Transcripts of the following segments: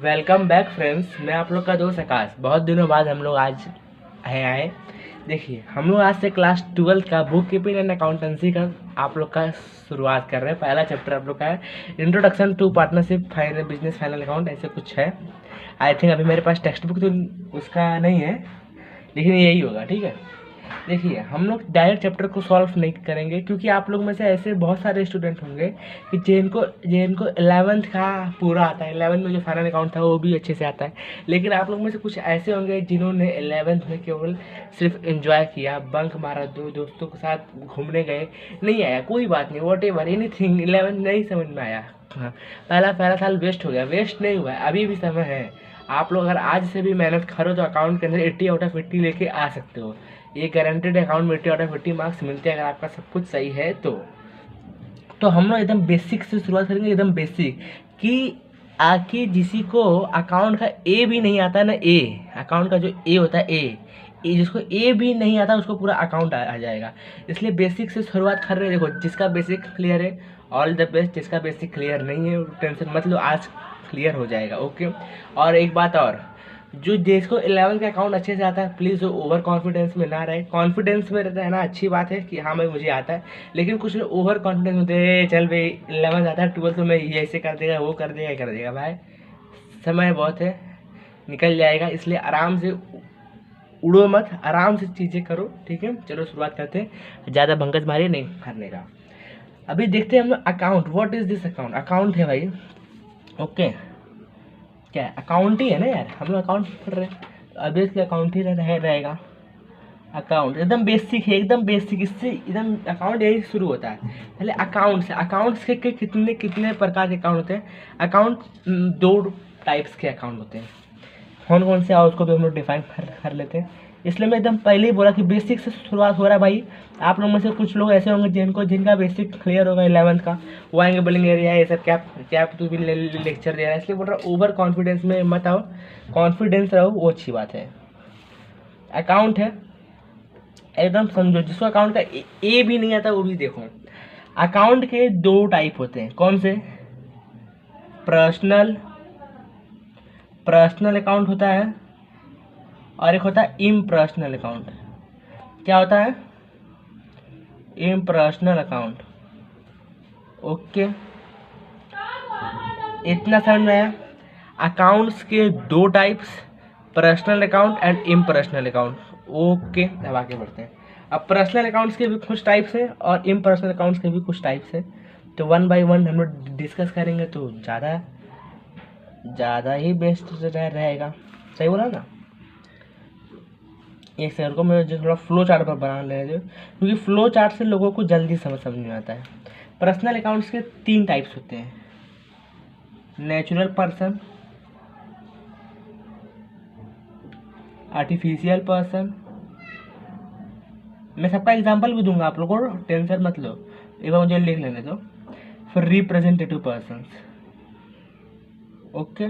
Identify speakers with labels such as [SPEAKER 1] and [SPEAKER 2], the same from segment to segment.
[SPEAKER 1] Welcome back friends. मैं आप लोग का दोस्त आकाश। बहुत दिनों बाद हम लोग आज आए। देखिए, हम लोग आज से क्लास 12 का बुक कीपिंग एंड अकाउंटेंसी का आप लोग का शुरुआत कर रहे हैं। पहला चैप्टर आप लोग का है introduction to partnership final business final account, ऐसे कुछ है। आई थिंक अभी मेरे पास टेक्स्ट बुक तो उसका नहीं है, लेकिन यही होगा। ठीक है, देखिए हम लोग डायरेक्ट चैप्टर को सॉल्व नहीं करेंगे, क्योंकि आप लोग में से ऐसे बहुत सारे स्टूडेंट होंगे कि जिनको 11th का पूरा आता है, 11th में जो फाइनल अकाउंट था वो भी अच्छे से आता है। लेकिन आप लोग में से कुछ ऐसे होंगे जिन्होंने 11th में केवल सिर्फ एंजॉय किया, बंक मारा, दो दोस्तों के साथ घूमने गए, नहीं आया, कोई बात नहीं, वॉट एवर एनीथिंग, 11th नहीं समझ में आया। हाँ, पहला साल वेस्ट हो गया। वेस्ट नहीं हुआ है, अभी भी समय है। आप लोग अगर आज से भी मेहनत करो तो अकाउंट के अंदर 80 आउट ऑफ 80 लेके आ सकते हो। ये गारंटेड अकाउंट में 80 आउट ऑफ 80 मार्क्स मिलते हैं अगर आपका सब कुछ सही है तो हम लोग एकदम बेसिक से शुरुआत करेंगे, एकदम बेसिक कि आखिर जिसी को अकाउंट का ए भी नहीं आता ना, ए अकाउंट का जो ए होता है, ए जिसको ए भी नहीं आता उसको पूरा अकाउंट आ जाएगा। इसलिए बेसिक से शुरुआत कर रहे हैं। देखो, जिसका बेसिक क्लियर है ऑल द बेस्ट, जिसका बेसिक क्लियर नहीं है टेंशन मत लो, आज क्लियर हो जाएगा। ओके, और एक बात और, जो जिसको 11 का अकाउंट अच्छे से आता है प्लीज़ वो ओवर कॉन्फिडेंस में ना रहे। कॉन्फिडेंस में रहना अच्छी बात है कि हाँ भाई मुझे आता है, लेकिन कुछ लोग ओवर कॉन्फिडेंस होते हैं, चल भाई 11 आता है 12 तो मैं ये ऐसे कर देगा, वो कर देगा, कर देगा। भाई समय बहुत है, निकल जाएगा, इसलिए आराम से उड़ो मत, आराम से चीज़ें करो। ठीक है, चलो शुरुआत करते हैं, ज़्यादा भंगत मारी नहीं करने का। अभी देखते हैं हम लोग account. What is this account? Account है भाई, ओके, क्या है? अकाउंट ही है ना यार, हम लोग अकाउंट पढ़ रहे हैं तो अभी इसके अकाउंट ही रहेगा। अकाउंट एकदम बेसिक है, एकदम बेसिक, इससे एकदम अकाउंट यही शुरू होता है। पहले अकाउंट से, अकाउंट्स के कितने कितने प्रकार के अकाउंट होते हैं। अकाउंट दो टाइप्स के अकाउंट होते हैं। कौन कौन से आओ उसको भी हम लोग डिफाइन कर लेते हैं। इसलिए मैं एकदम पहले ही बोला कि बेसिक से शुरुआत हो रहा है भाई। आप लोग में से कुछ लोग ऐसे होंगे जिनका बेसिक क्लियर होगा 11th का, वो आएंगे बोलेंगे एरिया ये सब क्या क्या तू भी लेक्चर दे रहा है। इसलिए बोल रहा हूँ ओवर कॉन्फिडेंस में मत आओ, कॉन्फिडेंस रहो, वो अच्छी बात है। अकाउंट है, एकदम समझो, जिसको अकाउंट का ए भी नहीं आता वो भी देखो। अकाउंट के दो टाइप होते हैं। कौन से? पर्सनल अकाउंट होता है और एक होता है इम्पर्सनल अकाउंट। क्या होता है? Impersonal account. ओके, इतना समझ में आया? अकाउंट्स के दो types, personal account and impersonal account. Okay, अब आगे बढ़ते हैं। अब पर्सनल अकाउंट्स के भी कुछ टाइप्स हैं और इम्पर्सनल अकाउंट्स के भी कुछ टाइप्स हैं, तो वन बाय वन हम लोग डिस्कस करेंगे तो ज़्यादा ही बेस्ट रहेगा। सही बोला ना? एक सेकंड को मैं जो थोड़ा फ्लो चार्ट पर बना ले रही हूँ, क्योंकि फ्लो चार्ट से लोगों को जल्दी समझ में आता है। पर्सनल अकाउंट्स के 3 टाइप्स होते हैं। नेचुरल पर्सन, आर्टिफिशियल पर्सन, मैं सबका एग्जांपल भी दूंगा, आप लोगों को टेंशन मत लो, एक बार मुझे लिख लेने दो। फिर representative person. Okay,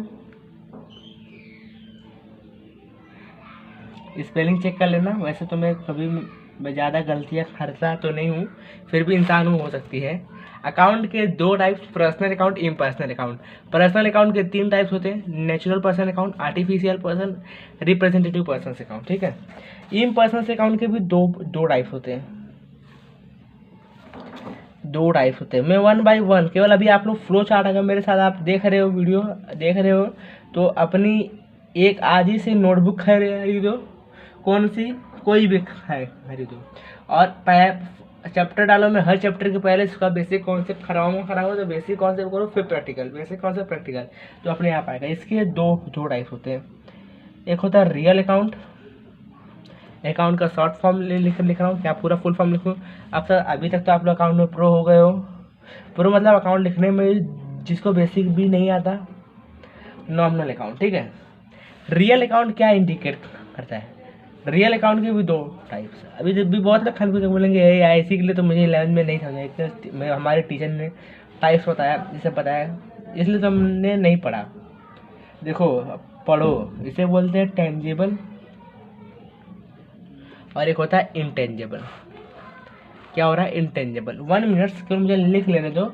[SPEAKER 1] spelling check कर लेना। वैसे तो मैं कभी मैं ज़्यादा गलतियाँ करता तो नहीं हूँ, फिर भी इंसान हो सकती है। अकाउंट के दो types, personal account, impersonal account. Personal account के 3 टाइप्स होते हैं, natural person account, artificial person, representative person account. ठीक है, इम्पर्सनल अकाउंट के भी दो टाइप्स होते हैं, मैं वन बाय वन, केवल अभी आप लोग फ्लो चार्ट अगर मेरे साथ आप देख रहे हो, वीडियो देख रहे हो, तो अपनी एक आज ही से नोटबुक खरीदो, कौन सी, कोई भी खरीदो, और चैप्टर डालो। मैं हर चैप्टर के पहले इसका बेसिक कॉन्सेप्ट कराऊंगा तो बेसिक कॉन्सेप्ट करो, फिर प्रैक्टिकल, बेसिक कॉन्सेप्ट प्रैक्टिकल, तो अपने आप आएगा। इसके दो टाइप होते हैं। एक होता है रियल अकाउंट। अकाउंट का शॉर्ट फॉर्म लिख रहा हूँ, क्या पूरा फुल फॉर्म लिखूँ? अब तक अभी तक तो आप लोग अकाउंट में प्रो हो गए हो। प्रो मतलब अकाउंट लिखने में जिसको बेसिक भी नहीं आता, नॉमिनल अकाउंट। ठीक है, रियल अकाउंट क्या इंडिकेट करता है? रियल अकाउंट के भी दो टाइप्स। अभी जब भी बहुत लोग कन्फ्यूज बोलेंगे IC के लिए तो मुझे 11 में नहीं समझा, इतने हमारे टीचर ने टाइप्स बताया, इसे बताया, इसलिए तो हमने नहीं पढ़ा। देखो पढ़ो, इसे बोलते हैं टेंजिबल और एक होता है इंटेंजिबल। क्या हो रहा है? इंटेंजिबल। 1 मिनट के मुझे लिख लेने दो,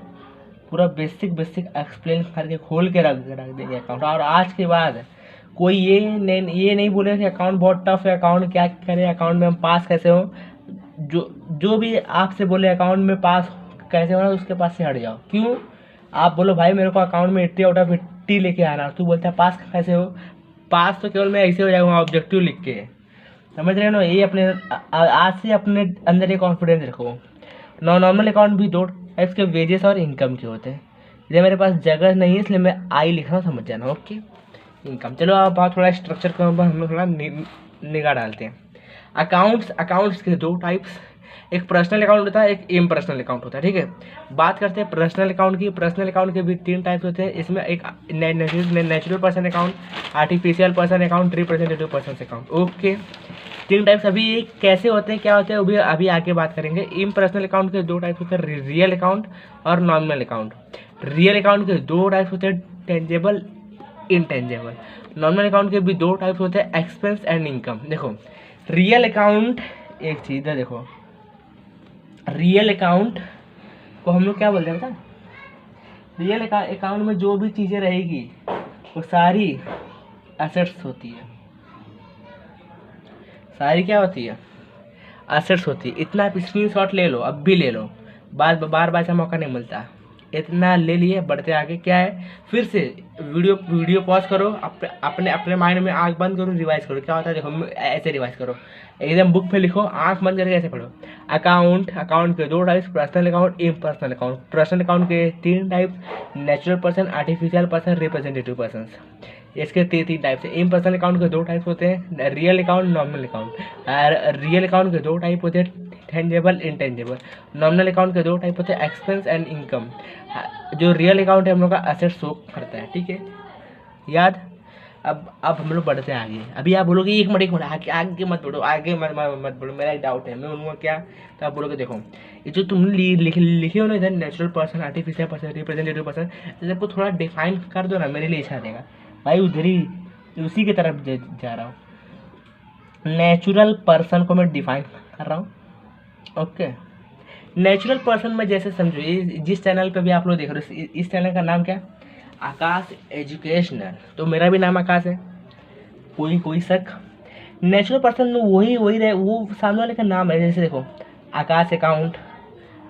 [SPEAKER 1] पूरा बेसिक बेसिक एक्सप्लेन करके खोल के रख रख देंगे अकाउंट। और आज के बाद कोई ये नहीं बोलेगा कि अकाउंट बहुत टफ है, अकाउंट क्या करें, अकाउंट में हम पास कैसे हो। जो भी आपसे बोले अकाउंट में पास कैसे होना, उसके पास से हट जाओ। क्यों? आप बोलो भाई मेरे को अकाउंट में 80 आउट ऑफ 80 लेके आना, तू बोलता है पास कैसे हो। पास तो केवल मैं ऐसे हो जाऊँगा ऑब्जेक्टिव लिख के, समझ रहे हो ना। ये अपने आज से अपने अंदर एक कॉन्फिडेंस रखो। नॉर्मल अकाउंट भी दो टाइप्स के, वेजेस और इनकम के होते हैं। इसलिए मेरे पास जगह नहीं है, इसलिए मैं आई लिख रहा हूँ, समझ जाना। Okay, income. चलो अब थोड़ा स्ट्रक्चर के ऊपर हम थोड़ा निगाह डालते हैं। अकाउंट्स के दो टाइप्स, एक पर्सनल अकाउंट होता है, एक इम्पर्सनल अकाउंट होता है। ठीक है, बात करते हैं पर्सनल अकाउंट की। पर्सनल अकाउंट के भी 3 टाइप्स होते हैं। इसमें एक natural person account, artificial person account, representative person account. Okay, 3 types. अभी ये कैसे होते हैं, क्या होते हैं, अभी आगे बात करेंगे। इम्पर्सनल अकाउंट के 2 टाइप्स होते हैं, रियल अकाउंट और नॉमिनल अकाउंट। रियल अकाउंट के 2 टाइप्स होते हैं, टेंजेबल, इनटेंजेबल। नॉमिनल अकाउंट के भी 2 टाइप्स होते हैं, एक्सपेंस एंड इनकम। देखो रियल अकाउंट, एक चीज़ है देखो, रियल अकाउंट को हम लोग क्या बोलते हैं पता? रियल अकाउंट में जो भी चीज़ें रहेगी वो सारी एसेट्स होती है। सारी क्या होती है? एसेट्स होती है। इतना आप स्क्रीनशॉट ले लो, अब भी ले लो, बार ऐसा मौका नहीं मिलता। इतना ले लिए, बढ़ते आगे। क्या है, फिर से वीडियो पॉज करो, अपने माइंड में आंख बंद करो, रिवाइज करो। क्या होता है देखो, ऐसे रिवाइज करो, एकदम बुक पे लिखो, आंख बंद करके ऐसे पढ़ो। अकाउंट के 2 types, personal account, impersonal account. Personal account के 3 types, natural person, artificial person, representative person. इसके 3 टाइप्स है। इम्पर्सनल अकाउंट के 2 टाइप्स होते हैं, real account, nominal account. Real account के 2 टाइप होते हैं, टेंजेबल, इनटेंजेबल। नॉमिनल अकाउंट के 2 टाइप होते हैं, एक्सपेंस एंड इनकम। जो रियल अकाउंट है हम लोग का एसेट शो करता है। ठीक है, याद। अब हम लोग बढ़ते हैं आगे। अभी आप बोलोगे एक मिनट आगे मत बढ़ो, आगे मत बढ़ो, मेरा एक डाउट है। मैं बोलूँगा क्या, तो आप बोलोगे देखो ये जो तुमने लिखे हो ना इधर, natural person, artificial person, representative person, सबको थोड़ा डिफाइन कर दो ना, मेरे लिए अच्छा देगा भाई। उधर ही उसी की तरफ जा रहा हूँ। नेचुरल पर्सन को मैं डिफाइन कर रहा हूँ। ओके, नेचुरल पर्सन में जैसे समझो, जिस चैनल पे भी आप लोग देख रहे हो, इस चैनल का नाम क्या है? आकाश एजुकेशनल। तो मेरा भी नाम आकाश है, कोई शक? नेचुरल पर्सन में वही रहे, वो सामने वाले का नाम है। जैसे देखो आकाश अकाउंट,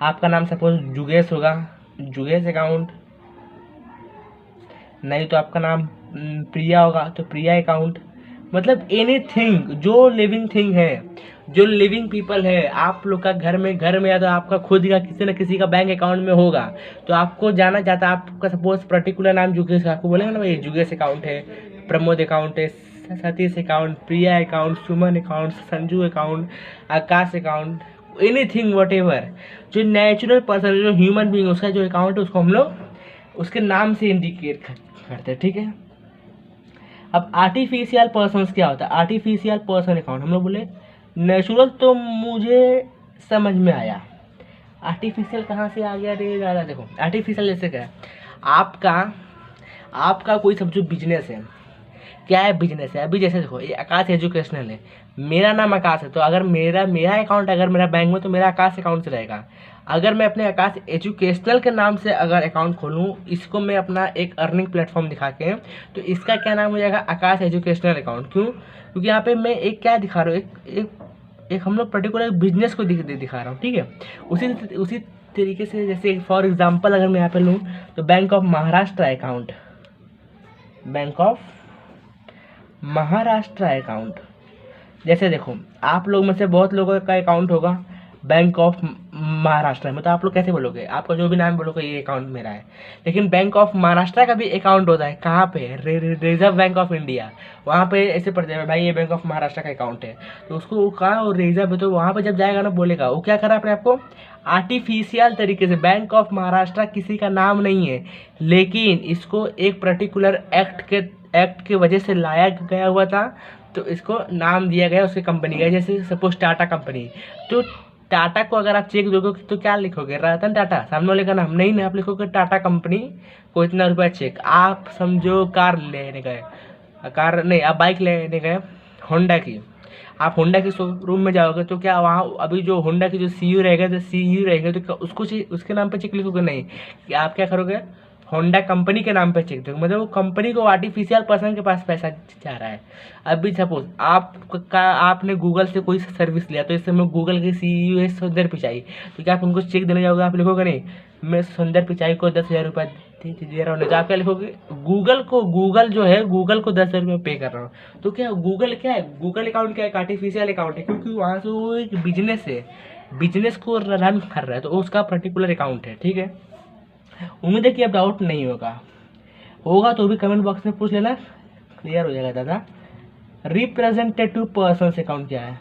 [SPEAKER 1] आपका नाम सपोज जुगेश होगा, जुगेश अकाउंट। नहीं तो आपका नाम प्रिया होगा, तो प्रिया अकाउंट। मतलब एनीथिंग जो लिविंग थिंग है, जो लिविंग पीपल है, आप लोग का घर में या तो आपका खुद का किसी न किसी का बैंक अकाउंट में होगा, तो आपको जाना चाहता है, आपका सपोज पर्टिकुलर नाम जुगेश, आपको बोलेंगे ना भाई जुगेश अकाउंट है, प्रमोद अकाउंट है, सतीश अकाउंट, प्रिया अकाउंट, सुमन अकाउंट, संजू अकाउंट, आकाश अकाउंट, एनीथिंग व्हाटएवर। जो नेचुरल पर्सन, जो ह्यूमन बीइंग, उसका जो अकाउंट है उसको हम लोग उसके नाम से इंडिकेट करते हैं। ठीक है, अब आर्टिफिशियल पर्सन्स क्या होता है? आर्टिफिशियल पर्सन अकाउंट हम लोग बोले, नेचुरल तो मुझे समझ में आया, आर्टिफिशियल कहाँ से आ गया रे ज़्यादा। देखो आर्टिफिशियल जैसे क्या है, आपका कोई समझो बिजनेस है। क्या है? बिजनेस है। अभी जैसे देखो ये आकाश एजुकेशनल है, मेरा नाम आकाश है, तो अगर मेरा अकाउंट अगर मेरा बैंक में, तो मेरा आकाश अकाउंट से रहेगा। अगर मैं अपने आकाश एजुकेशनल के नाम से अगर अकाउंट खोलूँ, इसको मैं अपना एक अर्निंग प्लेटफॉर्म दिखा के, तो इसका क्या नाम हो जाएगा? आकाश एजुकेशनल अकाउंट। क्यों? क्योंकि यहाँ पे मैं एक क्या दिखा रहा हूँ, एक हम लोग पर्टिकुलर बिजनेस को दिखा रहा हूँ। ठीक है, उसी तरीके से जैसे फॉर एग्जांपल अगर मैं यहाँ पे लूँ, तो bank of Maharashtra account, bank of Maharashtra account. जैसे देखो आप लोग में से बहुत लोगों का अकाउंट होगा बैंक ऑफ महाराष्ट्र में, तो आप लोग कैसे बोलोगे? आपका जो भी नाम बोलोगे ये अकाउंट मेरा है। लेकिन बैंक ऑफ महाराष्ट्र का भी अकाउंट होता है, कहाँ पे? Reserve bank of India. वहाँ पे ऐसे पढ़ते हैं भाई ये बैंक ऑफ महाराष्ट्र का अकाउंट है, तो उसको कहाँ रिजर्व है, तो वहाँ पे जब जाएगा ना बोलेगा, वो क्या करा अपने आपको आर्टिफिशियल तरीके से। बैंक ऑफ महाराष्ट्र किसी का नाम नहीं है, लेकिन इसको एक पर्टिकुलर एक्ट के वजह से लाया गया हुआ था, तो इसको नाम दिया गया उसकी कंपनी का। जैसे सपोज टाटा कंपनी, तो टाटा को अगर आप चेक दोगे तो क्या लिखोगे? रतन टाटा, सामने वाले का नाम नहीं, आप लिखोगे टाटा कंपनी को इतना रुपया चेक। आप समझो कार लेने गए, कार नहीं, आप बाइक लेने गए होंडा की, आप होंडा के शोरूम में जाओगे तो क्या वहाँ अभी जो होंडा की जो सीईओ रहेगा, तो सीईओ रहेगा तो क्या उसको उसके नाम पे चेक लिखोगे? नहीं, कि आप क्या करोगे, होंडा कंपनी के नाम पे चेक दोगे, मतलब वो कंपनी को आर्टिफिशियल पर्सन के पास पैसा जा रहा है। अभी सपोज आपने गूगल से कोई सर्विस लिया, तो इस समय गूगल के सीईओ है सुंदर पिचाई, तो क्या आप उनको चेक देने जाओगे? आप लिखोगे नहीं मैं सुंदर पिचाई को 10,000 रुपये दे रहा हूँ, नहीं तो आप क्या लिखोगे? गूगल जो है, गूगल को 10,000 रुपये पे कर रहा हूँ। तो क्या गूगल क्या है, गूगल अकाउंट क्या है, एक आर्टिफिशियल अकाउंट है, क्योंकि वहाँ से वो एक बिजनेस है, बिजनेस को रन कर रहा है, तो उसका पर्टिकुलर अकाउंट है। ठीक है, उम्मीद है कि अब डाउट नहीं होगा तो भी कमेंट बॉक्स में पूछ लेना, क्लियर हो जाएगा दादा। रिप्रेजेंटेटिव पर्सन अकाउंट क्या है?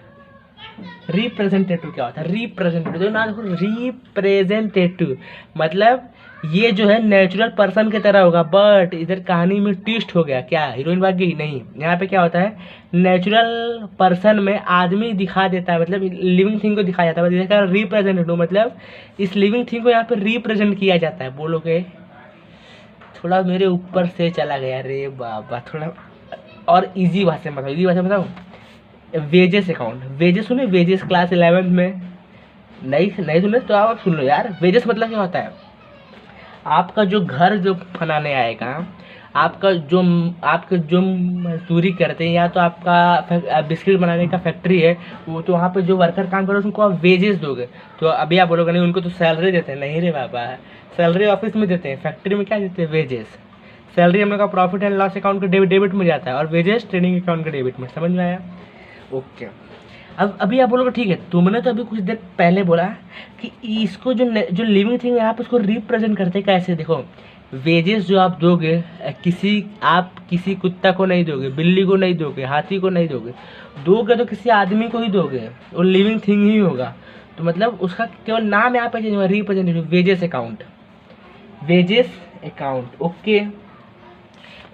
[SPEAKER 1] रिप्रेजेंटेटिव क्या होता है? रिप्रेजेंटेटिव जो ना, रिप्रेजेंटेटिव मतलब ये जो है नेचुरल पर्सन की तरह होगा, बट इधर कहानी में ट्विस्ट हो गया। क्या हीरोइन भाग गई? नहीं, यहाँ पे क्या होता है, नेचुरल पर्सन में आदमी दिखा देता है, मतलब लिविंग थिंग को दिखाया जाता है, जैसे रिप्रेजेंटेटिव मतलब इस लिविंग थिंग को यहाँ पे रिप्रेजेंट किया जाता है। बोलोगे थोड़ा मेरे ऊपर से चला गया रे बाबा, थोड़ा और इजी भाषा में बताओ, इजी भाषा में बताओ। वेजेस अकाउंट, वेजेस सुने? वेजेस क्लास 11th में नहीं सुने तो आप सुन लो यार। वेजेस मतलब क्या होता है, आपका जो घर जो बनाने आएगा, आपके जो मजदूरी करते हैं, या तो आपका बिस्किट बनाने का फैक्ट्री है, वो तो वहाँ पे जो वर्कर काम कर रहे हैं उनको आप वेजेस दोगे। तो अभी आप बोलोगे नहीं उनको तो सैलरी देते हैं, नहीं रे बाबा, सैलरी ऑफिस में देते हैं, फैक्ट्री में क्या देते हैं? वेजेस। सैलरी हम लोग का प्रॉफिट एंड लॉस अकाउंट के डेबिट में जाता है, और वेजेस ट्रेडिंग अकाउंट के डेबिट में। समझ में आया? ओके। अब अभी आप बोलोगे ठीक है, तुमने तो अभी कुछ देर पहले बोला कि इसको जो लिविंग थिंग है आप उसको रिप्रेजेंट करते कैसे? देखो, वेजेस जो आप दोगे आप किसी कुत्ता को नहीं दोगे, बिल्ली को नहीं दोगे, हाथी को नहीं दोगे तो किसी आदमी को ही दोगे, वो लिविंग थिंग ही होगा। तो मतलब उसका केवल नाम यहाँ पे चेंज होगा, representative wages account, wages account. Okay,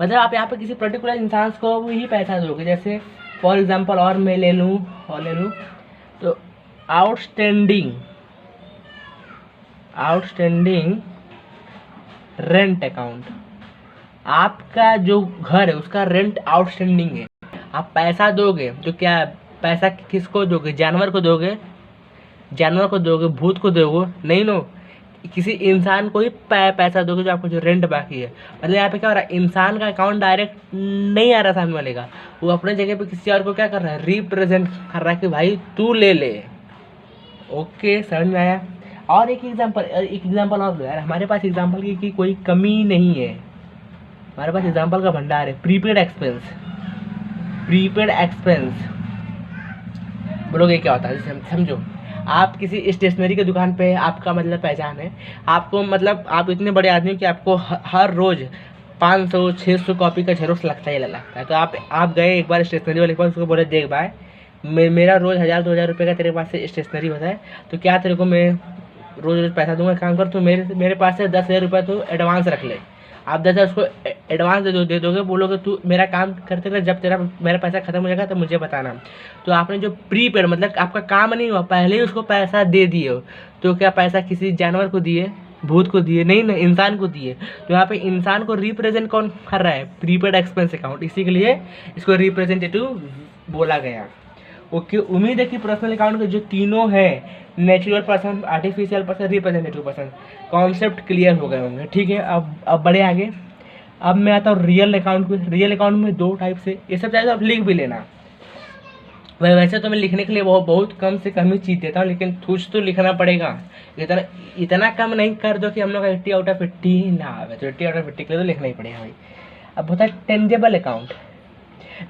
[SPEAKER 1] मतलब आप यहाँ पे किसी पर्टिकुलर इंसान को ही पैसा दोगे। जैसे फॉर एग्जांपल और मैं ले लूँ तो आउटस्टैंडिंग रेंट अकाउंट, आपका जो घर है उसका रेंट आउटस्टैंडिंग है, आप पैसा दोगे तो क्या पैसा किसको दोगे? जानवर को दोगे, भूत को दोगे? नहीं नो, किसी इंसान को ही पैसा दोगे जो आपको जो रेंट बाकी है। मतलब यहाँ पे क्या हो रहा है, इंसान का अकाउंट डायरेक्ट नहीं आ रहा सामने वाले का, वो अपने जगह पे किसी और को क्या कर रहा है, रिप्रेजेंट कर रहा है कि भाई तू ले ले। ओके, समझ में आया? और एक एग्जांपल और लो यार, हमारे पास एग्जांपल की कोई कमी नहीं है, हमारे पास एग्जांपल का भंडार है। प्रीपेड एक्सपेंस बोलोगे क्या होता है? समझो, आप किसी स्टेशनरी की दुकान पे आपका मतलब पहचान है, आपको मतलब आप इतने बड़े आदमी हो कि आपको हर रोज़ 500-600 कॉपी का झेरोक्स लगता है। तो आप गए एक बार स्टेशनरी वाले के पास, उसको बोले देख भाई मेरा रोज़ 1,000-2,000 रुपये का तेरे पास से स्टेशनरी होता है, तो क्या तेरे को मैं रोज़ पैसा दूंगा, काम कर, तो मेरे पास से 10,000 रुपये तो एडवांस रख ले। आप 10,000 उसको एडवांस दे दोगे, बोलोगे तू मेरा काम करते रहे, जब मेरा पैसा खत्म हो जाएगा तो मुझे बताना। तो आपने जो प्रीपेड मतलब आपका काम नहीं हुआ, पहले ही उसको पैसा दे दिए हो, तो क्या पैसा किसी जानवर को दिए, भूत को दिए? नहीं, इंसान को दिए। तो यहाँ पे इंसान को रिप्रेजेंट कौन कर रहा है? प्रीपेड एक्सपेंस अकाउंट, इसी के लिए इसको रिप्रेजेंटेटिव बोला गया। ओके, उम्मीद है कि पर्सनल अकाउंट के जो तीनों है, natural person, artificial person, representative person, concept clear हो गए होंगे। ठीक है, अब बड़े आगे। अब मैं आता हूँ रियल अकाउंट पे। रियल अकाउंट में 2 टाइप से, ये सब चाहे तो आप लिख भी लेना। वैसे तो मैं लिखने के लिए बहुत कम से कम ही चीज़ देता हूँ, लेकिन कुछ तो लिखना पड़ेगा। इतना कम नहीं कर दो कि हम लोग 80 आउट ऑफ 80 ना आवे, तो 80 आउट ऑफ 80 के लिए तो लिखना ही पड़ेगा भाई। अब होता है टेंजेबल अकाउंट।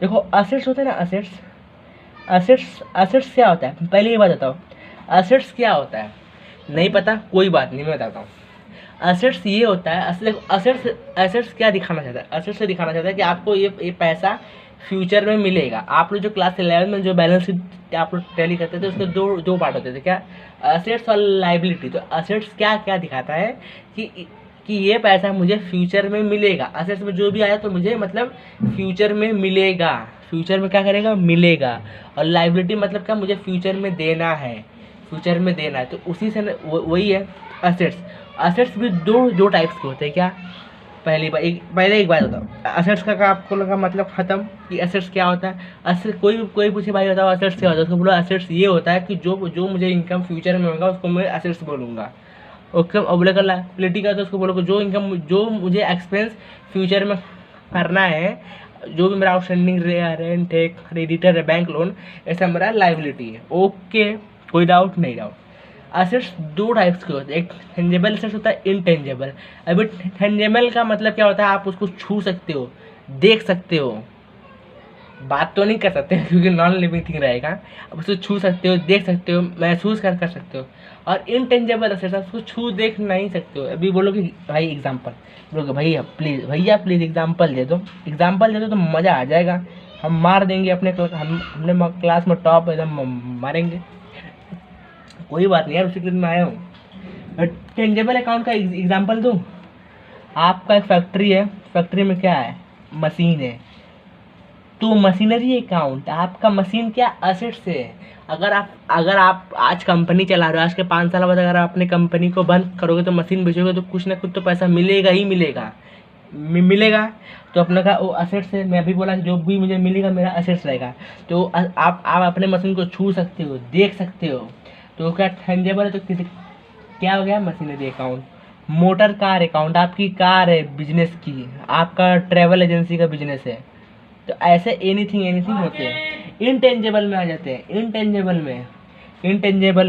[SPEAKER 1] देखो, असेट्स होते हैं ना, असेट्स क्या होता है? पहले ये बात बताओ, असेट्स क्या होता है? नहीं पता, कोई बात नहीं, मैं बताता हूँ। असेट्स ये होता है, असेट्स क्या दिखाना चाहता है? असेट्स से दिखाना चाहता है कि आपको ये पैसा फ्यूचर में मिलेगा। आप लोग जो क्लास 11 में जो बैलेंस शीट आप लोग टैली करते थे, उसके दो पार्ट होते थे, क्या? असेट्स और लाइबिलिटी। तो असेट्स क्या दिखाता है कि ये पैसा मुझे फ्यूचर में मिलेगा। असेट्स में जो भी आया तो मुझे मतलब फ्यूचर में मिलेगा, फ्यूचर में क्या करेगा, मिलेगा। और लाइबिलिटी मतलब क्या, मुझे फ्यूचर में देना है, तो उसी से वही है असेट्स। असेट्स भी दो टाइप्स के होते हैं, क्या? पहले एक बात बताओ, असेट्स का आपको लगा मतलब ख़त्म कि असेट्स क्या होता है। असेट कोई पूछे भाई बताओ असेट्स क्या होता है, उसको बोलो असेट्स ये होता है कि जो मुझे इनकम फ्यूचर में होगा उसको मैं असेट्स बोलूँगा। ओके, अब बोलेगा लायबिलिटी का तो उसको बोलोगे जो मुझे एक्सपेंस फ्यूचर में करना है, जो भी मेरा आउटस्टैंडिंग रेंट है, क्रेडिटर है, बैंक लोन, ऐसा मेरा लायबिलिटी है। ओके, कोई डाउट नहीं। डाउट असेट्स दो टाइप्स के होते हैं, एक टेंजेबल असेट्स होता है, इनटेंजेबल। अभी टेंजेबल का मतलब क्या होता है, आप उसको छू सकते हो, देख सकते हो, बात तो नहीं कर सकते क्योंकि नॉन लिविंग थिंग रहेगा। आप उसको छू सकते हो, देख सकते हो, महसूस कर सकते हो। और इनटेंजेबल असेट्स आप उसको छू देख नहीं सकते हो। अभी बोलोगे भाई एग्जांपल, बोलोगे भैया प्लीज़ एग्जांपल दे दो तो मज़ा आ जाएगा, हम मार देंगे अपने हमने क्लास में टॉप एकदम मारेंगे। कोई बात नहीं यार, उसी के लिए मैं आया हूँ। टेंजेबल अकाउंट का एग्जांपल दूँ, आपका एक फैक्ट्री है, फैक्ट्री में क्या है, मशीन है, तो मशीनरी अकाउंट आपका मशीन क्या असेट्स है। अगर आप आज कंपनी चला रहे हो, आज के 5 साल बाद अगर आप अपनी कंपनी को बंद करोगे तो मशीन बेचोगे तो कुछ ना कुछ तो पैसा मिलेगा ही मिलेगा। तो अपने का वो असेट्स है। मैं अभी बोला जो भी मुझे मिलेगा मेरा असेट्स रहेगा। तो आप अपने मशीन को छू सकते हो, देख सकते हो, तो क्या टेंजेबल है। तो क्या हो गया, machinery account. Motor car account, आपकी कार है बिजनेस की, आपका ट्रैवल एजेंसी का बिजनेस है। तो ऐसे एनीथिंग होते हैं। इनटेंजेबल में आ जाते हैं, इनटेंजेबल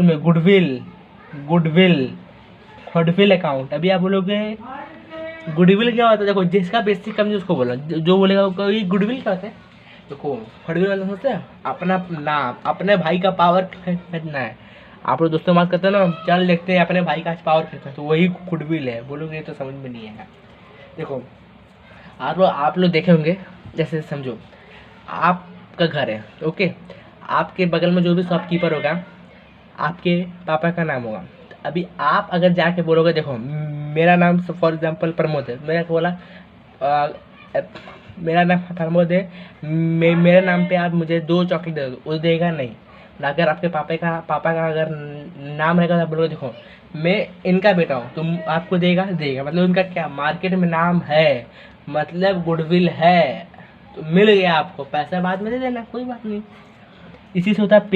[SPEAKER 1] में गुडविल अकाउंट। अभी आप बोलोगे गुडविल क्या होता है, देखो जिसका बेसिक कम उसको बोलो, जो बोलेगा ये गुडविल क्या होता है। देखो गुडविल वाला होता है अपना नाम, अपने भाई का पावर खरीदना है। आप लोग दोस्तों बात करते हैं ना, चल देखते हैं अपने भाई का पावर खरीदना है, तो वही गुडविल है। बोलोगे तो समझ में नहीं आएगा। देखो आप लोग देखे होंगे, जैसे समझो आपका घर है, ओके, आपके बगल में जो भी शॉपकीपर होगा आपके पापा का नाम होगा। अभी आप अगर जाके बोलोगे देखो मेरा नाम फॉर एग्जांपल प्रमोद है, मैंने बोला मेरा नाम प्रमोद है, मेरे नाम पे आप मुझे 2 चॉकलेट दे दो, वो देगा नहीं। अगर आपके पापा का अगर नाम रहेगा तो बोलोगे देखो मैं इनका बेटा हूँ, तो आपको देगा। मतलब उनका क्या मार्केट में नाम है, मतलब गुडविल है, तो मिल गया आपको। पैसा बाद में दे देना, कोई बात नहीं। इसी से होता है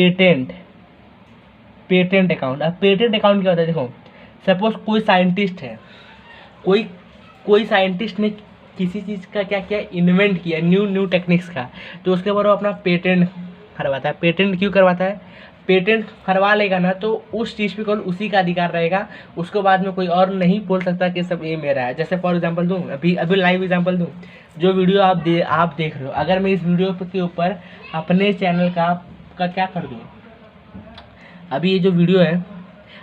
[SPEAKER 1] पेटेंट अकाउंट। अब पेटेंट अकाउंट क्या होता है, देखो सपोज कोई साइंटिस्ट है, कोई साइंटिस्ट ने किसी चीज़ का क्या क्या इन्वेंट किया, न्यू टेक्निक्स का, तो उसके बाद वो अपना पेटेंट करवाता है। पेटेंट क्यों करवाता है, पेटेंट करवा लेगा ना तो उस चीज़ पे केवल उसी का अधिकार रहेगा, उसको बाद में कोई और नहीं बोल सकता कि सब ये मेरा है। जैसे फॉर एग्जांपल दूँ, अभी लाइव एग्जांपल दूँ, जो वीडियो आप देख रहे हो, अगर मैं इस वीडियो के ऊपर अपने चैनल का क्या कर दूँ, अभी ये जो वीडियो है,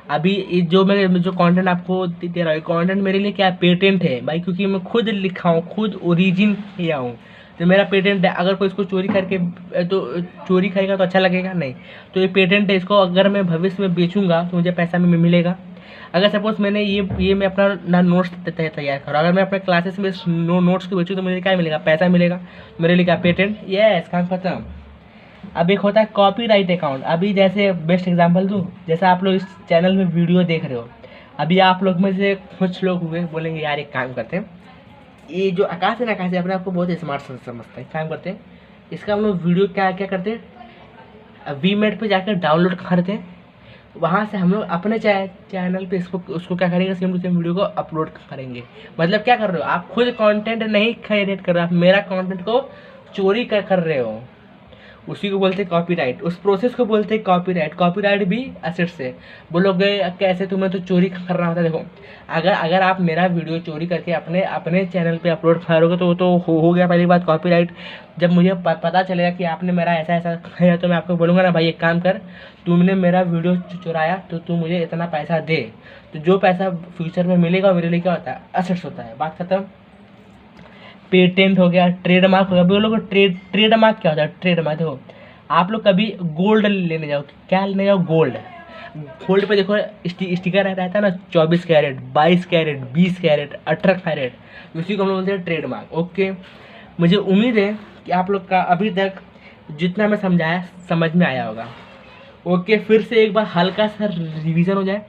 [SPEAKER 1] अभी ये जो कंटेंट आपको दे रहा हूँ, कंटेंट मेरे लिए क्या पेटेंट है भाई, क्योंकि मैं खुद लिखा हूँ, खुद ओरिजिन किया हूँ, तो मेरा पेटेंट है। अगर कोई इसको चोरी करके तो चोरी करेगा तो अच्छा लगेगा नहीं, तो ये पेटेंट है। इसको अगर मैं भविष्य में बेचूंगा तो मुझे पैसा में मिलेगा। अगर सपोज मैंने ये मैं अपना नोट्स तैयार करूँ, अगर मैं अपने क्लासेस में नोट्स को बेचूँ तो मुझे क्या मिलेगा, पैसा मिलेगा। मेरे लिए क्या पेटेंट, यस, काम खत्म। अब एक होता है कॉपीराइट अकाउंट। अभी जैसे बेस्ट एग्जांपल दूँ, जैसे आप लोग इस चैनल में वीडियो देख रहे हो, अभी आप लोग में से कुछ लोग हुए बोलेंगे यार एक काम करते हैं, ये जो आकाश है ना, आकाश अपने आपको बहुत स्मार्ट समझता है, काम करते हैं इसका हम लोग वीडियो क्या करते हैं, वीमेट पे जाकर डाउनलोड करते हैं, वहाँ से हम लोग अपने चैनल पे उसको क्या करेंगे, सेम टू सेम वीडियो को अपलोड करेंगे। मतलब क्या कर रहे हो, आप खुद कंटेंट नहीं क्रिएट कर रहे हो, आप मेरा कंटेंट को चोरी कर रहे हो। उसी को बोलते हैं कॉपीराइट, उस प्रोसेस को बोलते हैं कॉपीराइट। कॉपीराइट भी एसेट्स है। बोलोगे कैसे, तुम्हें तो चोरी करना होता है। देखो अगर आप मेरा वीडियो चोरी करके अपने चैनल पे अपलोड करोगे तो हो गया पहली बात कॉपीराइट। जब मुझे पता चलेगा कि आपने मेरा ऐसा किया तो मैं आपको बोलूँगा ना भाई एक काम कर, तुमने मेरा वीडियो चुराया तो तू मुझे इतना पैसा दे। तो जो पैसा फ्यूचर में मिलेगा मेरे लिए क्या होता है, एसेट्स होता है। बात खत्म। पेटेंट हो गया, ट्रेडमार्क हो गया। वो लोग ट्रेडमार्क क्या होता है, ट्रेडमार्क देखो आप लोग कभी गोल्ड लेने जाओ, क्या लेने जाओ, गोल्ड पे देखो स्टिकर रहता है ना, 24 कैरेट, 22 कैरेट, 20 कैरेट, 18 कैरेट, उसी को हम लोग बोलते हैं ट्रेडमार्क। ओके, मुझे उम्मीद है कि आप लोग का अभी तक जितना मैं समझाया समझ में आया होगा। ओके, फिर से एक बार हल्का सा रिवीजन हो जाए।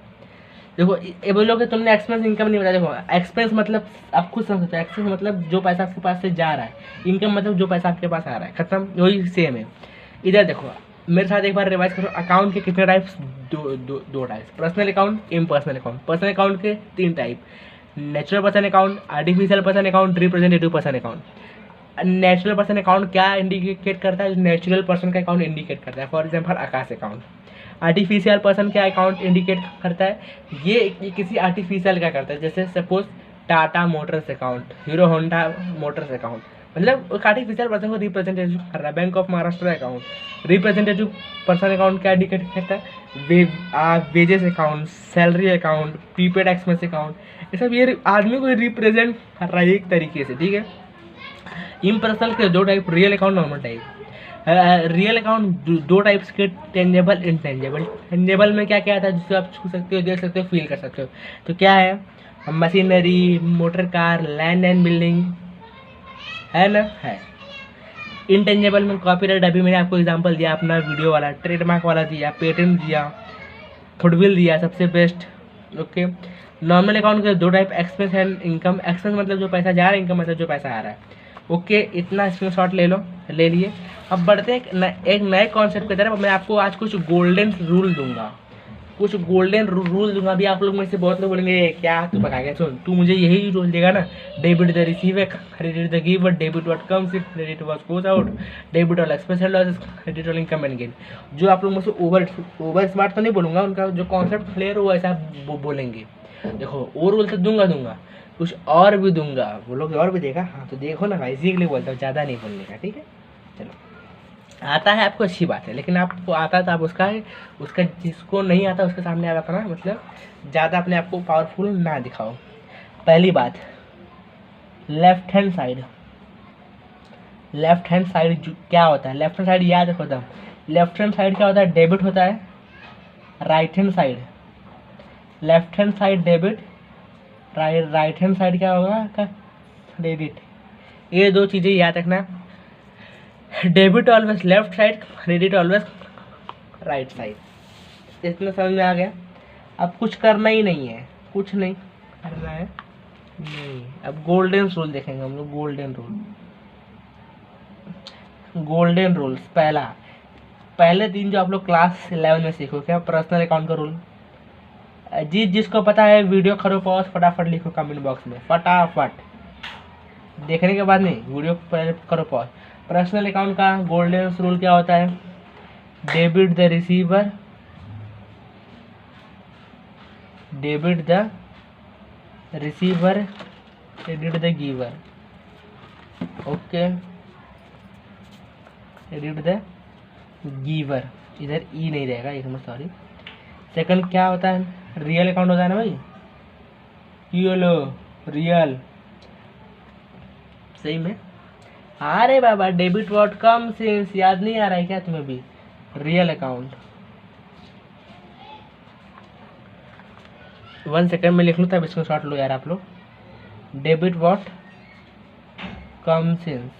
[SPEAKER 1] देखो ये बोलोगे तुमने एक्सपेंस इनकम नहीं बताया। देखो एक्सपेंस मतलब आप खुद समझ सकते हो, एक्सपेंस मतलब जो पैसा आपके पास से जा रहा है, इनकम मतलब जो पैसा आपके पास आ रहा है, खत्म, वही सेम है। इधर देखो मेरे साथ एक बार रिवाइज करो, अकाउंट के कितने टाइप्स, दो types, personal account, impersonal account. Personal account के 3 type, natural person account, artificial person account, representative person account. Natural person account क्या इंडिकेट करता है, नेचुरल पर्सन का अकाउंट इंडिकेट करता है, for example Akash account. Artificial person क्या account indicate करता है, ये किसी आर्टिफिशियल का करता है, जैसे suppose Tata Motors account, hero Honda Motors account, मतलब एक आर्टिफिशियल पर्सन को रिप्रेजेंटेटिव कर रहा है। Bank of Maharashtra account, representative person account क्या इंडिकेट करता है, wages account, salary account, prepaid expense account, ये सब ये आदमी को रिप्रेजेंट कर रहा है एक तरीके से, ठीक है। इम्पर्सनल के 2 type, real account, normal type. Real account 2 types के, टेंजेबल, इनटेंजेबल। टेंजेबल में क्या क्या आता है, जिससे आप छू सकते हो, देख सकते हो, फील कर सकते हो, तो क्या है, machinery, motor car, land and building, है ना, है। इनटेंजेबल में कॉपीराइट, अभी मैंने आपको एग्जांपल दिया अपना वीडियो वाला, ट्रेडमार्क वाला दिया, पेटेंट दिया, गुडविल दिया, सबसे बेस्ट, ओके। नॉर्मल अकाउंट के 2 type, expense and income. Expense मतलब जो पैसा जा रहा है, इनकम मतलब जो पैसा आ रहा है, ओके। इतना स्क्रीनशॉट ले लो, ले लिए। अब बढ़ते हैं एक नए कॉन्सेप्ट की तरफ। मैं आपको आज कुछ गोल्डन रूल दूंगा, कुछ गोल्डन रूल दूंगा। अभी आप लोग में से बहुत लोग बोलेंगे क्या तू पका गया, सुन तू मुझे यही रूल देगा ना, debit the receiver, credit the giver, debit what comes in, credit what goes out, debit all expense and losses, credit all income and gain. जो आप लोग मुझसे ओवर स्मार्ट तो नहीं बोलूँगा, उनका जो कॉन्सेप्ट क्लियर हो वैसा बोलेंगे। देखो वो रूल तो दूंगा, कुछ और भी दूंगा, बोलोगे और भी देगा, हाँ तो देखो ना भाई, इसी के लिए बोलता हूँ, ज़्यादा नहीं बोलने का, ठीक है। चलो, आता है आपको अच्छी बात है, लेकिन आपको आता है तो आप उसका जिसको नहीं आता उसके सामने आ जाता ना, मतलब ज़्यादा अपने आप को पावरफुल ना दिखाओ। पहली बात, लेफ्ट हैंड साइड क्या होता है, लेफ्ट हैंड साइड याद रखो था। लेफ्ट हैंड साइड क्या होता है, डेबिट होता है। Right hand side, left hand side debit, right hand side क्या होगा, क्रेडिट। ये 2 चीज़ें याद रखना, debit always left side, credit always right side. इतना समझ में आ गया। अब कुछ करना ही नहीं है, कुछ नहीं करना है, नहीं। अब गोल्डन रूल देखेंगे हम लोग, गोल्डन रूल्स। पहले दिन जो आप लोग क्लास 11 में सीखो, क्या पर्सनल अकाउंट का रूल। जिसको पता है वीडियो करो पॉज, फटाफट लिखो कमेंट बॉक्स में, फटाफट, देखने के बाद नहीं, वीडियो पहले करो पॉज। पर्सनल अकाउंट का गोल्डन रूल क्या होता है, debit the receiver, credit the giver, okay, credit the giver, इधर ई नहीं रहेगा, एक मिनट सॉरी। सेकंड क्या होता है, रियल अकाउंट होता है ना भाई, यूलो रियल, सही में। अरे बाबा, डेबिट व्हाट कम सिंस, याद नहीं आ रहा है क्या तुम्हें भी, रियल अकाउंट। 1 सेकंड में लिख लूँ तब इसको शॉर्ट लो यार आप लोग। Debit what come since.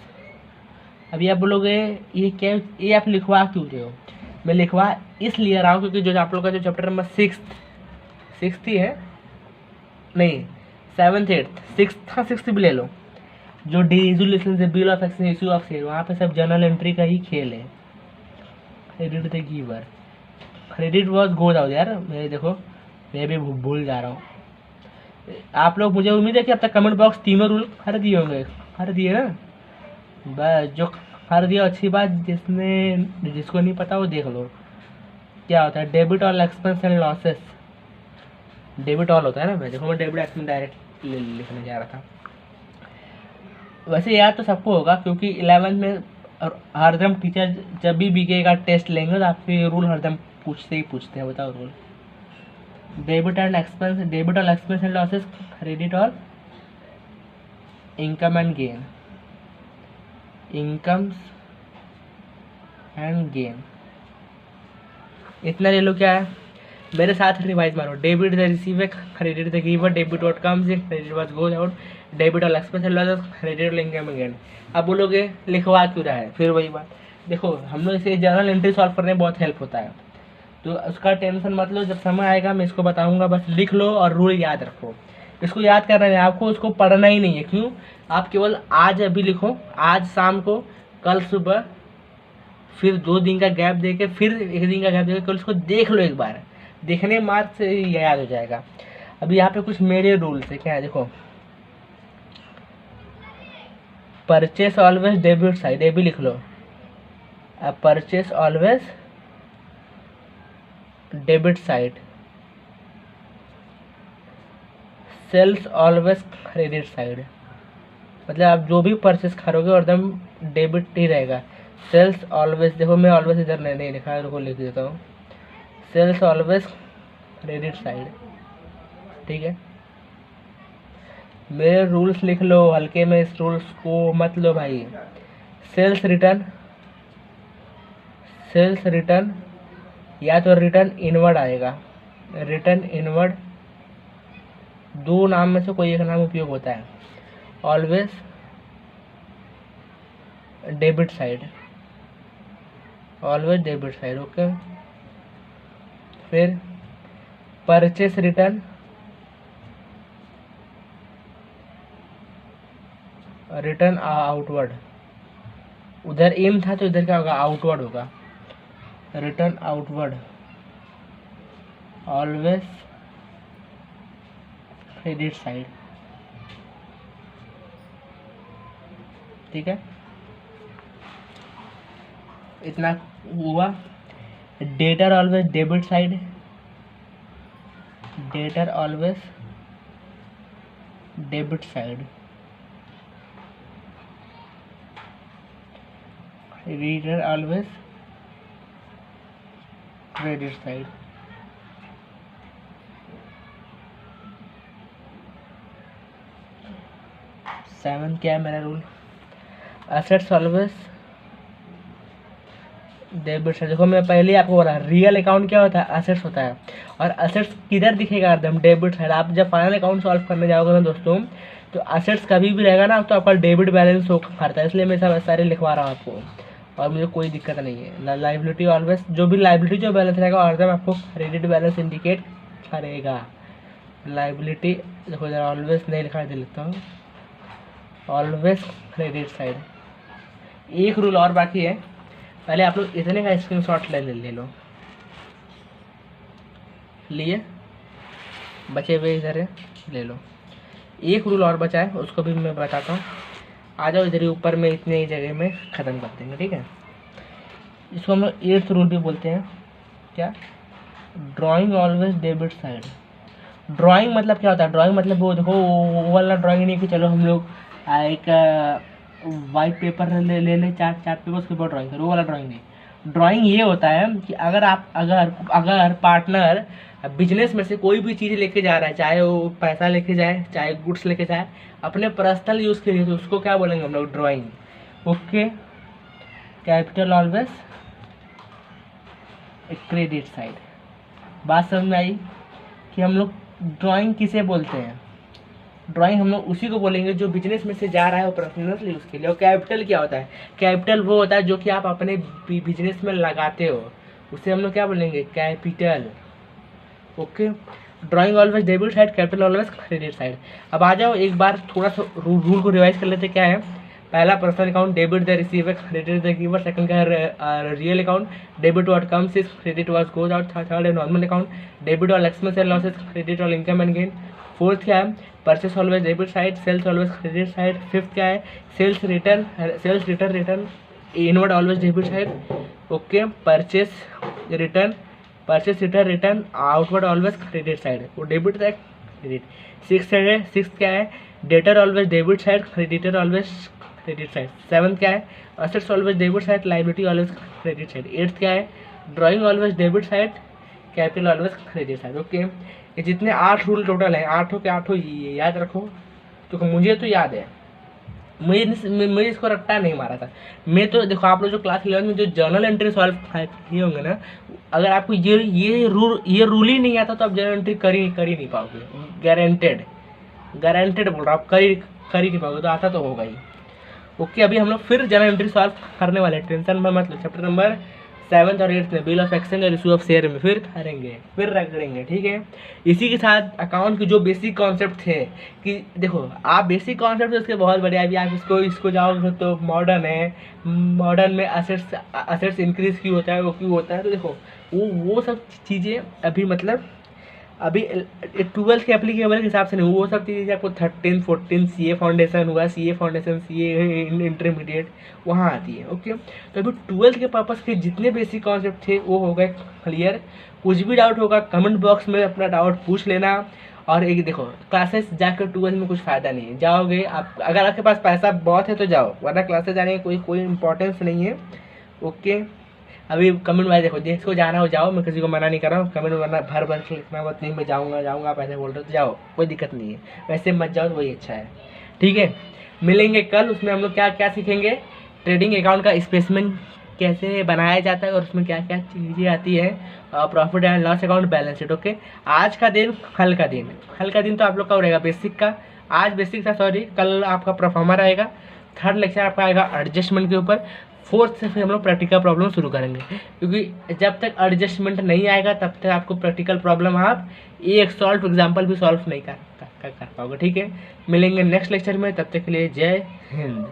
[SPEAKER 1] अभी आप बोलोगे ये क्या, ये आप लिखवा क्यों रहे हो, मैं लिखवा इसलिए रहा हूँ क्योंकि जो आप लोग का जो चैप्टर नंबर 6th ही है, नहीं 7th 8th 6th भी ले लो, जो डिसोल्यूशन से bill of exchange, issue of share, वहाँ पे सब जर्नल एंट्री का ही खेल है। Credit the giver, credit was goes out, यार मेरे देखो मैं भी भूल जा रहा हूँ। आप लोग, मुझे उम्मीद है कि अब तक कमेंट बॉक्स तीनों रूल हर दिए होंगे, हर दिए ना, बस जो हर दिया अच्छी बात, जिसको नहीं पता वो देख लो। क्या होता है, debit all expense and losses, debit all होता है ना, मैं देखो मैं डेबिट एक्सपेंस डायरेक्ट लिखने जा रहा था। वैसे याद तो सबको होगा क्योंकि 11th में हरदम टीचर जब भी बीके का टेस्ट लेंगे तो आपसे ये रूल हरदम पूछते हैं, बताओ rule. Debit all expense and losses, credit all income and gain, incomes and gain, इतना ले लो। क्या है, मेरे साथ रिवाइज मारो, debit the receiver, credit the giver, debit what comes in, credit what goes out, debit all expense and losses, credit all income and gain. अब बोलोगे लिखवा क्यों रहा है, फिर वही बात, देखो हम लोग इसे जर्नल एंट्री सॉल्व करने में बहुत हेल्प होता है। तो उसका टेंशन मत लो, जब समय आएगा मैं इसको बताऊंगा, बस लिख लो और रूल याद रखो। इसको याद करना है आपको, उसको पढ़ना ही नहीं है। क्यों? आप केवल आज अभी लिखो, आज शाम को, कल सुबह, फिर 2 दिन का गैप देके, फिर 1 दिन का गैप देके, कल उसको देख लो एक बार, देखने मार्क से ही याद हो जाएगा। अभी यहाँ पे कुछ मेरे रूल्स है, क्या है देखो, परचेस ऑलवेज डेबिट साइड, ये भी लिख लो, purchase always debit side, sales always credit side. मतलब आप जो भी परचेस करोगे एकदम डेबिट ही रहेगा। सेल्स ऑलवेज, देखो मैं ऑलवेज इधर नहीं लिखा है, रुको लिख देता हूँ, सेल्स ऑलवेज क्रेडिट साइड, ठीक है। मेरे रूल्स लिख लो, हल्के में इस रूल्स को मत लो भाई। सेल्स रिटर्न या तो रिटर्न इनवर्ड आएगा, रिटर्न इनवर्ड, 2 नाम में से कोई एक नाम उपयोग होता है। Always debit side, always debit side, okay. फिर परचेस रिटर्न, रिटर्न आउटवर्ड, उधर इन था तो इधर क्या होगा, आउटवर्ड होगा, return outward, always credit side, ठीक है। इतना हुआ। Debtor always debit side, debtor always debit side, reader always credit side. Seven क्या है मेरा rule, assets always debit side. देखो मैं पहले ही आपको बोला, रियल अकाउंट क्या होता है, एसेट्स होता है, और एसेट्स किधर दिखेगा एकदम डेबिट साइड। आप जब फाइनल अकाउंट सॉल्व करने जाओगे ना दोस्तों, तो एसेट्स कभी भी रहेगा ना तो आपका डेबिट बैलेंस शो करता है, इसलिए मैं सब सारे लिखवा रहा हूँ आपको, और मुझे कोई दिक्कत नहीं है। लाइबिलिटी ऑलवेज, जो भी लाइबिलिटी जो बैलेंस रहेगा और एकदम आपको क्रेडिट बैलेंस इंडिकेट करेगा। लाइबिलिटी देखो इधर ऑलवेज नहीं लिखा है, लिखता हूँ, ऑलवेज क्रेडिट साइड। एक रूल और बाकी है, पहले आप लोग इतने का स्क्रीनशॉट ले लो, लिए बचे हुए इधर है, ले लो। एक रूल और बचा है, उसको भी मैं बताता हूँ। आ जाओ इधर ही ऊपर में, इतने ही जगह में ख़त्म कर देंगे, ठीक है। इसको हम लोग 8th रूल भी बोलते हैं, क्या, drawing always debit side. Drawing मतलब क्या होता है, ड्राइंग मतलब वो देखो वो वाला ड्राइंग नहीं कि चलो हम लोग एक वाइट पेपर ले चार्ट पेपर उसके ऊपर ड्राइंग करो, वो वाला ड्राइंग नहीं। ड्राइंग ये होता है कि अगर पार्टनर बिजनेस में से कोई भी चीज़ लेके जा रहा है, चाहे वो पैसा लेके जाए, चाहे गुड्स लेके जाए अपने पर्सनल यूज़ के लिए, तो उसको क्या बोलेंगे हम लोग, drawing, okay. Capital always credit side. बात समझ में आई कि हम लोग ड्राइंग किसे बोलते हैं, ड्राइंग हम लोग उसी को बोलेंगे जो बिजनेस में से जा रहा है वो पर्सनल यूज़ के लिए। और कैपिटल क्या होता है, कैपिटल वो होता है जो कि आप अपने बिजनेस में लगाते हो, उसे हम लोग क्या बोलेंगे, capital, okay. Drawing always debit side, capital always credit side. अब आ जाओ एक बार थोड़ा सा रूल को रिवाइज कर लेते। क्या है, पहला personal account, debit the receiver, credit the giver. Second का है real account, debit what comes in, credit what goes out. Third है normal account, debit all expense and losses, credit all income and gain. Fourth क्या है, purchase always debit side, sales always credit side. Fifth क्या है, sales return inward always debit side, okay. Purchase return outward always credit side, वो debit है credit. Six क्या है, debtor always debit side, creditor always credit side. Seventh क्या है, assets always debit side, liability always credit side. Eighth क्या है, drawing always debit side, capital always credit side, okay. ये जितने 8 रूल टोटल हैं, 8 के 8 याद रखो। तो मुझे तो याद है, मुझे इसको रट्टा नहीं मारा था। मैं तो देखो आप लोग जो क्लास 11 में जो जर्नल एंट्री सॉल्व किए होंगे ना, अगर आपको ये रूल ही नहीं आता तो आप जर्नल एंट्री कर ही नहीं पाओगे, गारंटेड बोल रहा हूँ, कर ही नहीं पाओगे, तो आता तो होगा ही, ओके। अभी हम लोग फिर जर्नल एंट्री सॉल्व करने वाले हैं, टेंशन में मत लो। चैप्टर नंबर 7th और 8th में बिल ऑफ एक्सचेंज और इशू ऑफ शेयर में फिर करेंगे, फिर रगड़ेंगे, ठीक है। इसी के साथ अकाउंट के जो बेसिक कॉन्सेप्ट थे कि देखो आप बेसिक कॉन्सेप्ट उसके बहुत बढ़िया, अभी आप इसको जाओगे तो मॉडर्न है, मॉडर्न में असेट्स इंक्रीज क्यों होता है, वो क्यों होता है, तो देखो वो सब चीज़ें अभी मतलब अभी 12th के एप्लीकेबल के हिसाब से नहीं, वो सब चीज़ें आपको 13 14 CA फाउंडेशन हुआ, CA फाउंडेशन, CA इंटरमीडिएट वहाँ आती है, ओके। तो अभी 12th के पर्पज़ के जितने बेसिक कॉन्सेप्ट थे वो हो गए क्लियर। कुछ भी डाउट होगा कमेंट बॉक्स में अपना डाउट पूछ लेना। और एक देखो क्लासेस जाकर 12th में कुछ फ़ायदा नहीं है, जाओगे आप अगर आपके पास पैसा बहुत है तो जाओ, वरना क्लासेस जाने की कोई इम्पोर्टेंस नहीं है, ओके। अभी कमेंट वाइज देखो जिसको जाना हो जाओ, मैं किसी को मना नहीं कर रहा हूँ, कमेंट वरना भर के लिखना मत, नहीं मैं जाऊँगा आप ऐसे बोल रहे हो तो जाओ, कोई दिक्कत नहीं है, वैसे मत जाओ तो वही अच्छा है, ठीक है। मिलेंगे कल, उसमें हम लोग क्या क्या सीखेंगे, ट्रेडिंग अकाउंट का स्पेसिमेन कैसे बनाया जाता है और उसमें क्या क्या चीज़ें आती है, profit and loss account, balance sheet, okay. आज का दिन कल का दिन तो आप लोग का रहेगा बेसिक का, आज बेसिक था सॉरी, कल आपका परफॉर्मर आएगा, 3rd लेक्चर आपका आएगा एडजस्टमेंट के ऊपर, 4th से फिर हम लोग प्रैक्टिकल प्रॉब्लम शुरू करेंगे, क्योंकि जब तक एडजस्टमेंट नहीं आएगा तब तक आपको प्रैक्टिकल प्रॉब्लम आप एक सॉल्व एग्जाम्पल भी सॉल्व नहीं कर पाओगे, ठीक है। मिलेंगे नेक्स्ट लेक्चर में, तब तक के लिए जय हिंद।